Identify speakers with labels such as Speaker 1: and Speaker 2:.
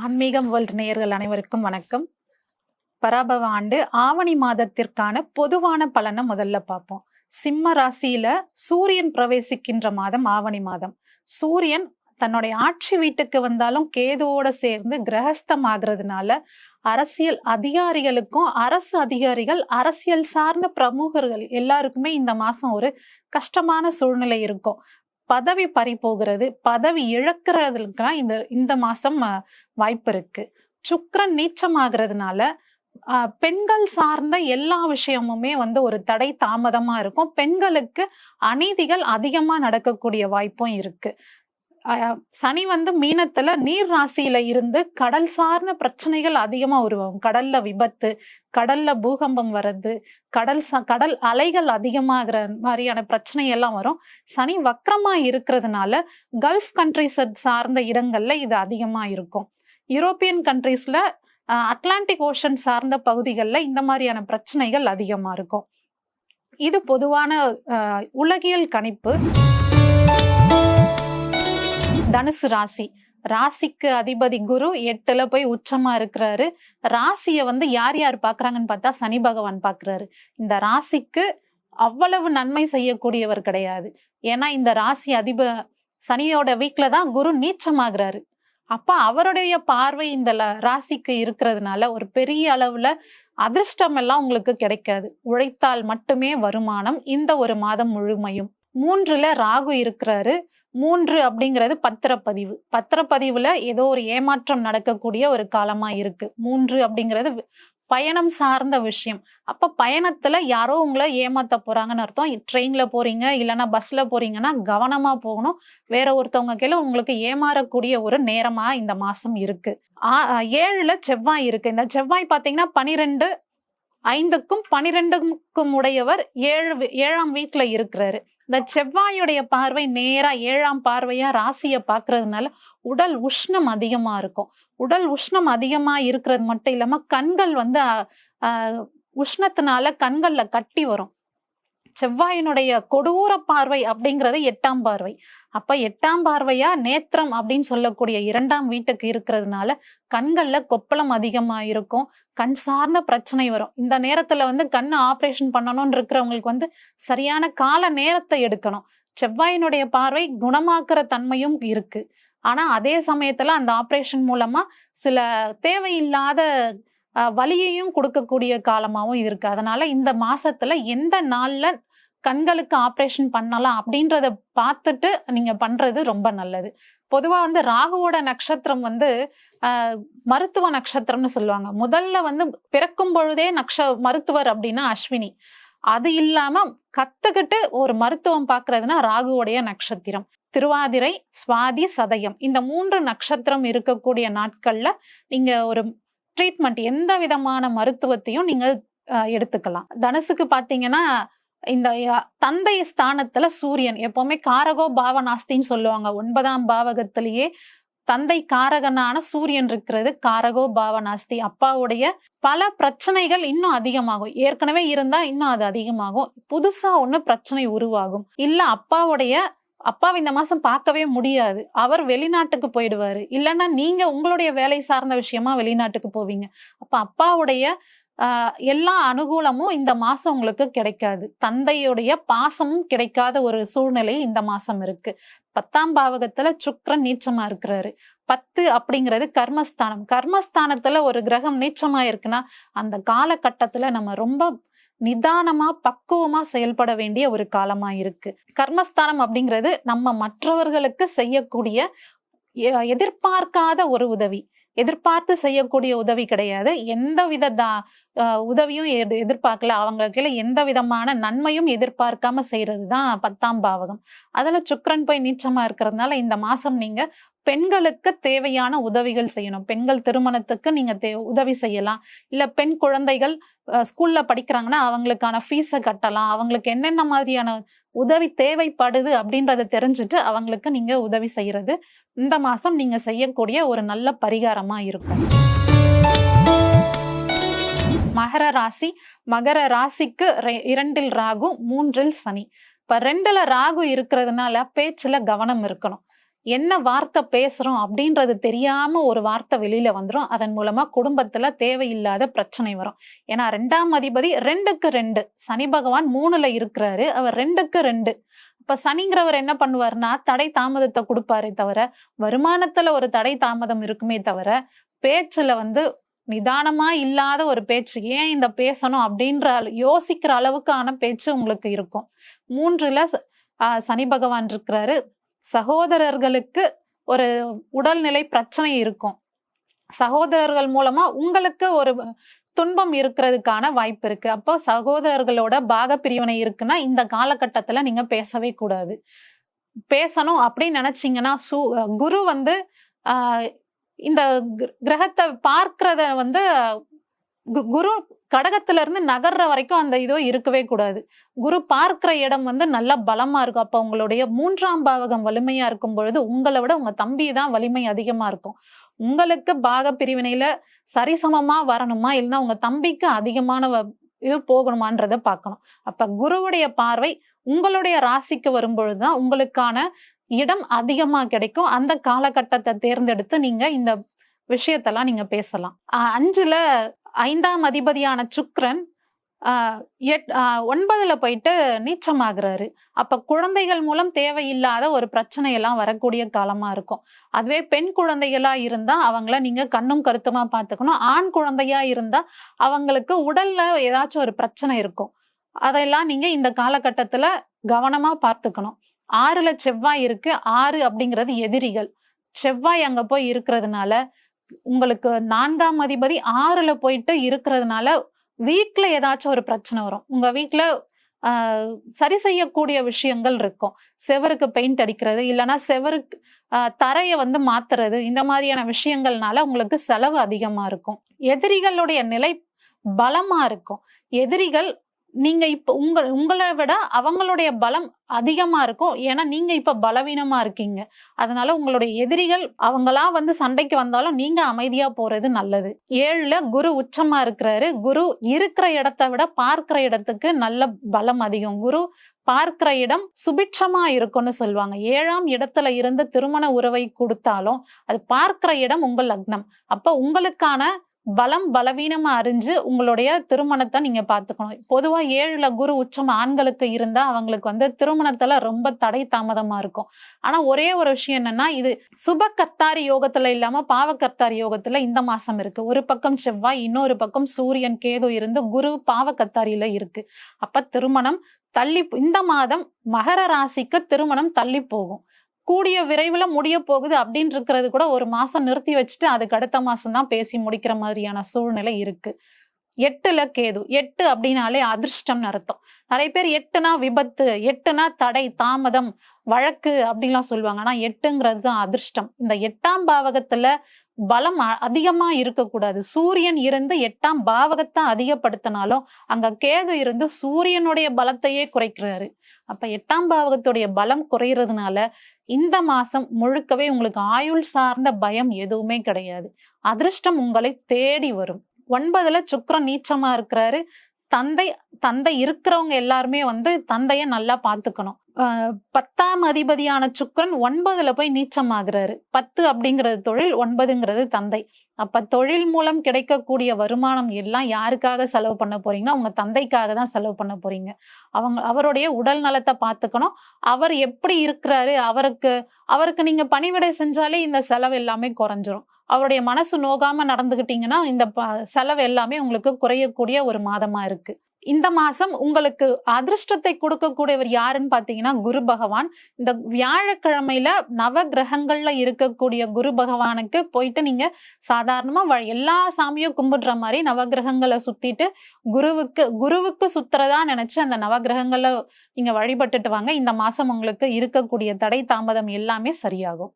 Speaker 1: ஆன்மீகம் வேர்ல்ட் நேயர்கள் அனைவருக்கும் வணக்கம். பராபவ ஆண்டு ஆவணி மாதத்திற்கான பொதுவான பலனை முதல்ல பார்ப்போம். சிம்ம ராசியில சூரியன் பிரவேசிக்கின்ற மாதம் ஆவணி மாதம். சூரியன் தன்னுடைய ஆட்சி வீட்டுக்கு வந்தாலும் கேதுவோட சேர்ந்து கிரகஸ்தம் ஆகுறதுனால அரசியல் அதிகாரிகளுக்கும் அரசு அதிகாரிகள் அரசியல் சார்ந்த பிரமுகர்கள் எல்லாருக்குமே இந்த மாசம் ஒரு கஷ்டமான சூழ்நிலை இருக்கும். பதவி பறி போகிறது, பதவி இழக்கிறதுக்கெல்லாம் இந்த மாசம் வாய்ப்பு இருக்கு. சுக்கிரன் நீச்சமாகிறதுனால பெண்கள் சார்ந்த எல்லா விஷயமுமே ஒரு தடை தாமதமா இருக்கும். பெண்களுக்கு அநீதிகள் அதிகமா நடக்கக்கூடிய வாய்ப்பும் இருக்கு. சனி மீனத்துல நீர் ராசியில இருந்து கடல் சார்ந்த பிரச்சனைகள் அதிகமா உருவாகும். கடல்ல விபத்து, கடல்ல பூகம்பம் வர்றது, கடல் அலைகள் அதிகமாகிற மாதிரியான பிரச்சனை எல்லாம் வரும். சனி வக்ரமா இருக்கிறதுனால கல்ஃப் கண்ட்ரிஸ் சார்ந்த இடங்கள்ல இது அதிகமா இருக்கும். யூரோப்பியன் கண்ட்ரீஸ்ல அட்லாண்டிக் ஓஷன் சார்ந்த பகுதிகளில் இந்த மாதிரியான பிரச்சனைகள் அதிகமா இருக்கும். இது பொதுவான உலகியல் கணிப்பு. தனுசு ராசி, ராசிக்கு அதிபதி குரு 8ல போய் உச்சமா இருக்கிறாரு. ராசிய யார் யார் பாக்குறாங்கன்னு பார்த்தா சனி பகவான் பாக்குறாரு. இந்த ராசிக்கு அவ்வளவு நன்மை செய்யக்கூடியவர் கிடையாது. ஏன்னா இந்த ராசி சனியோட வீட்டுல தான் குரு நீச்சமாகிறாரு. அப்ப அவருடைய பார்வை இந்த ராசிக்கு இருக்கிறதுனால ஒரு பெரிய அளவுல அதிர்ஷ்டம் எல்லாம் உங்களுக்கு கிடைக்காது. உழைத்தால் மட்டுமே வருமானம் இந்த ஒரு மாதம் முழுமையும். 3ல ராகு இருக்கிறாரு. 3 அப்படிங்கிறது பத்திரப்பதிவு. பத்திரப்பதிவுல ஏதோ ஒரு ஏமாற்றம் நடக்கக்கூடிய ஒரு காலமா இருக்கு. 3 அப்படிங்கிறது பயணம் சார்ந்த விஷயம். அப்ப பயணத்துல யாரோ உங்களை ஏமாத்த போறாங்கன்னு அர்த்தம். ட்ரெயின்ல போறீங்க இல்லைன்னா பஸ்ல போறீங்கன்னா கவனமா போகணும். வேற ஒருத்தவங்க கீழே உங்களுக்கு ஏமாறக்கூடிய ஒரு நேரமா இந்த மாசம் இருக்கு. 7ல செவ்வாய் இருக்கு. இந்த செவ்வாய் பாத்தீங்கன்னா 12 5க்கும் உடையவர் 7ஆம் வீட்டுல இருக்கிறாரு. இந்த செவ்வாயுடைய பார்வை நேரா 7ஆம் பார்வையா ராசியை பாக்குறதுனால உடல் உஷ்ணம் அதிகமா இருக்கும். உடல் உஷ்ணம் அதிகமா இருக்கிறது மட்டும் இல்லாம கண்கள் உஷ்ணத்தினால கண்கள்ல கட்டி வரும். செவ்வாயினுடைய கொடூர பார்வை அப்படிங்கிறது 8ஆம் பார்வை. அப்ப 8ஆம் பார்வையா நேத்திரம் அப்படின்னு சொல்லக்கூடிய 2ஆம் வீட்டுக்கு இருக்கிறதுனால கண்கள்ல கொப்பளம் அதிகமா இருக்கும். கண் சார்ந்த பிரச்சனை வரும். இந்த நேரத்துல கண் ஆபரேஷன் பண்ணணும்னு இருக்கிறவங்களுக்கு சரியான கால நேரத்தை எடுக்கணும். செவ்வாயினுடைய பார்வை குணமாக்குற தன்மையும் இருக்கு. ஆனா அதே சமயத்துல அந்த ஆபரேஷன் மூலமா சில தேவையில்லாத வலியையும் கொடுக்கக்கூடிய காலமாவும் இருக்கு. அதனால இந்த மாசத்துல எந்த நாள்ல கண்களுக்கு ஆபரேஷன் பண்ணலாம் அப்படின்றத பார்த்துட்டு நீங்க பண்றது ரொம்ப நல்லது. பொதுவா ராகுவோட நட்சத்திரம் மருத்துவ நட்சத்திரம்னு சொல்லுவாங்க. முதல்ல பிறக்கும் பொழுதே மருத்துவர் அப்படின்னா அஸ்வினி. அது இல்லாம கத்துக்கிட்டு ஒரு மருத்துவம் பாக்குறதுன்னா ராகுவோடைய நட்சத்திரம். திருவாதிரை, சுவாதி, சதயம் இந்த 3 நட்சத்திரம் இருக்கக்கூடிய நாட்கள்ல நீங்க ஒரு ட்ரீட்மெண்ட் எந்த விதமான மருத்துவத்தையும் நீங்க எடுத்துக்கலாம். தனுசுக்கு பாத்தீங்கன்னா இந்த தந்தை ஸ்தானத்துல சூரியன் எப்பவுமே காரகோ பாவனாஸ்தின்னு சொல்லுவாங்க. 9ஆம் பாவகத்திலேயே தந்தை காரகனான சூரியன் இருக்கிறது காரகோ பாவனாஸ்தி. அப்பாவுடைய பல பிரச்சனைகள் இன்னும் அதிகமாகும். ஏற்கனவே இருந்தா இன்னும் அது அதிகமாகும். புதுசா பிரச்சனை உருவாகும். இல்ல அப்பாவை இந்த மாசம் பார்க்கவே முடியாது. அவர் வெளிநாட்டுக்கு போயிடுவாரு. இல்லைன்னா நீங்க உங்களுடைய வேலை சார்ந்த விஷயமா வெளிநாட்டுக்கு போவீங்க. அப்ப அப்பாவுடைய எல்லா அனுகூலமும் இந்த மாசம் உங்களுக்கு கிடைக்காது. தந்தையுடைய பாசமும் கிடைக்காத ஒரு சூழ்நிலை இந்த மாசம் இருக்கு. 10ஆம் பாவகத்துல சுக்கிரன் நீச்சமா இருக்கிறாரு. 10 அப்படிங்கிறது கர்மஸ்தானம். கர்மஸ்தானத்துல ஒரு கிரகம் நீச்சமா இருக்குன்னா அந்த காலகட்டத்துல நம்ம ரொம்ப நிதானமா பக்குவமா செயல்பட வேண்டிய ஒரு காலமா இருக்கு. கர்மஸ்தானம் அப்படிங்கிறது நம்ம மற்றவர்களுக்கு செய்யக்கூடிய எதிர்பார்க்காத ஒரு உதவி. எதிர்பார்த்து செய்யக்கூடிய உதவி கிடையாது. எந்த வித உதவியும் எதிர்பார்க்கல. அவங்களுக்கு எந்த விதமான நன்மையும் எதிர்பார்க்காம செய்யறதுதான் 10ஆம் பாவகம். அதுல சுக்கிரன் போய் நீச்சமா இருக்கிறதுனால இந்த மாசம் நீங்க பெண்களுக்கு தேவையான உதவிகள் செய்யணும். பெண்கள் திருமணத்துக்கு நீங்க உதவி செய்யலாம். இல்ல பெண் குழந்தைகள் ஸ்கூல்ல படிக்கிறாங்கன்னா அவங்களுக்கான ஃபீஸை கட்டலாம். அவங்களுக்கு என்னென்ன மாதிரியான உதவி தேவைப்படுது அப்படின்றத தெரிஞ்சுட்டு அவங்களுக்கு நீங்க உதவி செய்யறது இந்த மாசம் நீங்க செய்யக்கூடிய ஒரு நல்ல பரிகாரமா இருக்கும். மகர ராசி, மகர ராசிக்கு 2ல் ராகு, 3ல் சனி. இப்ப 2ல ராகு இருக்கிறதுனால பேச்சுல கவனம் இருக்கணும். என்ன வார்த்தை பேசுறோம் அப்படின்றது தெரியாம ஒரு வார்த்தை வெளியில வந்துரும். அதன் மூலமா குடும்பத்துல தேவையில்லாத பிரச்சனை வரும். ஏன்னா 2ஆம் அதிபதி 2க்கு 2, சனி பகவான் 3ல இருக்கிறாரு, அவர் 2க்கு 2. இப்ப சனிங்கிறவர் என்ன பண்ணுவாருன்னா தடை தாமதத்தை கொடுப்பாரே தவிர, வருமானத்துல ஒரு தடை தாமதம் இருக்குமே தவிர, பேச்சுல வந்து நிதானமா இல்லாத ஒரு பேச்சு, ஏன் இந்த பேசணும் அப்படின்ற யோசிக்கிற அளவுக்கான பேச்சு உங்களுக்கு இருக்கும். 3ல சனி பகவான் இருக்கிறாரு. சகோதரர்களுக்கு ஒரு உடல்நிலை பிரச்சனை இருக்கும். சகோதரர்கள் மூலமா உங்களுக்கு ஒரு துன்பம் இருக்கிறதுக்கான வாய்ப்பு இருக்கு. அப்போ சகோதரர்களோட பாக பிரிவினை இருக்குன்னா இந்த காலகட்டத்துல நீங்க பேசவே கூடாது. பேசணும் அப்படின்னு நினைச்சீங்கன்னா குரு வந்து இந்த கிரகத்தை பார்க்கறத வந்து குரு கடகத்துல இருந்து நகர்ற வரைக்கும் அந்த இதோ இருக்கவே கூடாது. குரு பார்க்கிற இடம் வந்து நல்லா பலமா இருக்கும். அப்ப உங்களுடைய 3ஆம் பாவகம் வலிமையா இருக்கும் பொழுது உங்களை விட உங்க தம்பி தான் வலிமை அதிகமா இருக்கும். உங்களுக்கு பாக பிரிவினையில சரிசமமா வரணுமா, இல்லைன்னா உங்க தம்பிக்கு அதிகமான இது போகணுமான்றத பார்க்கணும். அப்ப குருவுடைய பார்வை உங்களுடைய ராசிக்கு வரும்பொழுதுதான் உங்களுக்கான இடம் அதிகமா கிடைக்கும். அந்த காலகட்டத்தை தேர்ந்தெடுத்து நீங்க இந்த விஷயத்தெல்லாம் நீங்க பேசலாம். 5ல 5ஆம் அதிபதியான சுக்கிரன் 9ல போயிட்டு நீச்சமாகிறாரு. அப்ப குழந்தைகள் மூலம் தேவையில்லாத ஒரு பிரச்சனையெல்லாம் வரக்கூடிய காலமா இருக்கும். அதுவே பெண் குழந்தைகளா இருந்தா அவங்கள நீங்க கண்ணும் கருத்துமா பார்த்துக்கணும். ஆண் குழந்தையா இருந்தா அவங்களுக்கு உடல்ல ஏதாச்சும் ஒரு பிரச்சனை இருக்கும். அதெல்லாம் நீங்க இந்த காலகட்டத்துல கவனமா பார்த்துக்கணும். 6ல செவ்வாய் இருக்கு. 6 அப்படிங்கிறது எதிரிகள். செவ்வாய் அங்க போய் இருக்கிறதுனால உங்களுக்கு 4ஆம் அதிபதி 6ல போயிட்டு இருக்கிறதுனால வீட்டுல ஏதாச்சும் ஒரு பிரச்சனை வரும். உங்க வீட்டுல சரி செய்யக்கூடிய விஷயங்கள் இருக்கும். செவருக்கு பெயிண்ட் அடிக்கிறது, இல்லைன்னா செவருக்கு தரைய வந்து மாத்துறது, இந்த மாதிரியான விஷயங்கள்னால உங்களுக்கு செலவு அதிகமா இருக்கும். எதிரிகளுடைய நிலை பலமா இருக்கும். எதிரிகள் நீங்க இப்ப உங்களை விட அவங்களுடைய பலம் அதிகமா இருக்கும். ஏன்னா நீங்க இப்ப பலவீனமா இருக்கீங்க. அதனால உங்களுடைய எதிரிகள் அவங்களா வந்து சண்டைக்கு வந்தாலும் நீங்க அமைதியா போறது நல்லது. 7ல குரு உச்சமா இருக்கிறாரு. குரு இருக்கிற இடத்தை விட பார்க்கிற இடத்துக்கு நல்ல பலம் அதிகம். குரு பார்க்கிற இடம் சுபிட்சமா இருக்கும்னு சொல்லுவாங்க. 7ஆம் இடத்துல இருந்து திருமண உறவை கொடுத்தாலும் அது பார்க்கிற இடம் உங்க லக்னம். அப்ப உங்களுக்கான பலம் பலவீனமா அறிஞ்சு உங்களுடைய திருமணத்தை நீங்க பாத்துக்கணும். பொதுவா 7ல குரு உச்சம் ஆண்களுக்கு இருந்தா அவங்களுக்கு வந்து திருமணத்துல ரொம்ப தடை தாமதமா இருக்கும். ஆனா ஒரே ஒரு விஷயம் என்னன்னா, இது சுப கர்த்தாரி யோகத்துல இல்லாம பாவ கர்த்தாரி யோகத்துல இந்த மாசம் இருக்கு. ஒரு பக்கம் செவ்வாய், இன்னொரு பக்கம் சூரியன் கேது இருந்து குரு பாவ கர்த்தாரியில இருக்கு. அப்ப திருமணம் இந்த மாதம் மகர ராசிக்கு திருமணம் தள்ளி போகும். கூடிய விரைவில் முடிய போகுது அப்படின்னு இருக்கிறது கூட ஒரு மாசம் நிறுத்தி வச்சுட்டு அதுக்கு அடுத்த மாசம் தான் பேசி முடிக்கிற மாதிரியான சூழ்நிலை இருக்கு. 8ல கேது. 8 அப்படின்னாலே அதிர்ஷ்டம்னு அர்த்தம். நிறைய பேர் 8னா விபத்து, 8னா தடை தாமதம் வழக்கு அப்படின்லாம் சொல்லுவாங்க. ஆனா 8ங்கிறது தான் அதிர்ஷ்டம். இந்த 8ஆம் பாவகத்துல பலம் அதிகமா இருக்கக்கூடாது. சூரியன் இருந்து 8ஆம் பாவகத்தை அதிகப்படுத்தினாலும் அங்க கேது இருந்து சூரியனுடைய பலத்தையே குறைக்கிறாரு. அப்ப 8ஆம் பாவகத்துடைய பலம் குறைகிறதுனால இந்த மாசம் முழுக்கவே உங்களுக்கு ஆயுள் சார்ந்த பயம் எதுவுமே கிடையாது. அதிர்ஷ்டம் உங்களை தேடி வரும். 9ல சுக்கிரன் நீச்சமா இருக்கிறாரு. தந்தை இருக்கிறவங்க எல்லாருமே வந்து தந்தைய நல்லா பாத்துக்கணும். 10ஆம் அதிபதியான சுக்கிரன் 9ல போய் நீச்சமாகிறாரு. 10 அப்படிங்கிறது தொழில், 9ங்கிறது தந்தை. அப்ப தொழில் மூலம் கிடைக்கக்கூடிய வருமானம் எல்லாம் யாருக்காக செலவு பண்ண போறீங்கன்னா உங்க தந்தைக்காக தான் செலவு பண்ண போறீங்க. அவருடைய உடல் நலத்தை பார்த்துக்கணும். அவர் எப்படி இருக்கிறாரு, அவருக்கு நீங்க பணிவிடை செஞ்சாலே இந்த செலவு எல்லாமே குறைஞ்சிரும். அவருடைய மனசு நோகாம நடந்துகிட்டீங்கன்னா இந்த செலவு எல்லாமே உங்களுக்கு குறையக்கூடிய ஒரு மாதமா இருக்கு. இந்த மாசம் உங்களுக்கு அதிர்ஷ்டத்தை கொடுக்கக்கூடியவர் யாருன்னு பாத்தீங்கன்னா குரு பகவான். இந்த வியாழக்கிழமையில நவ கிரகங்கள்ல இருக்கக்கூடிய குரு பகவானுக்கு போயிட்டு நீங்க சாதாரணமா எல்லா சாமியும் கும்பிடுற மாதிரி நவகிரகங்களை சுத்திட்டு குருவுக்கு சுத்துறதா நினைச்சு அந்த நவகிரகங்களை நீங்க வழிபட்டுட்டு வாங்க. இந்த மாசம் உங்களுக்கு இருக்கக்கூடிய தடை தாமதம் எல்லாமே சரியாகும்.